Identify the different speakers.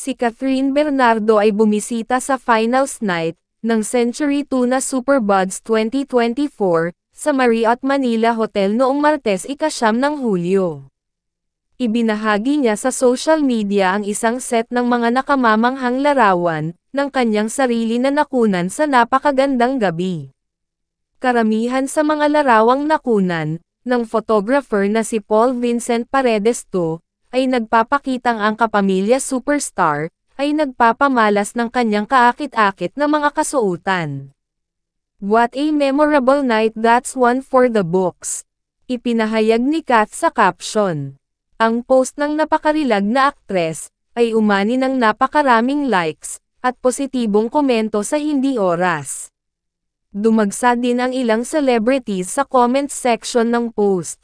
Speaker 1: Si Catherine Bernardo ay bumisita sa finals night ng Century Tuna Superbuds 2024 sa Marriott Manila Hotel noong Martes 9 ng Hulyo. Ibinahagi niya sa social media ang isang set ng mga nakamamanghang larawan ng kanyang sarili na nakunan sa napakagandang gabi. Karamihan sa mga larawang nakunan ng photographer na si Paul Vincent Paredes II ay nagpapakitang ang kapamilya superstar ay nagpapamalas ng kanyang kaakit-akit na mga kasuotan. What a memorable night, that's one for the books. Ipinahayag ni Kat sa caption. Ang post ng napakarilag na aktres ay umani ng napakaraming likes at positibong komento sa hindi oras. Dumagsa din ang ilang celebrities sa comment section ng post.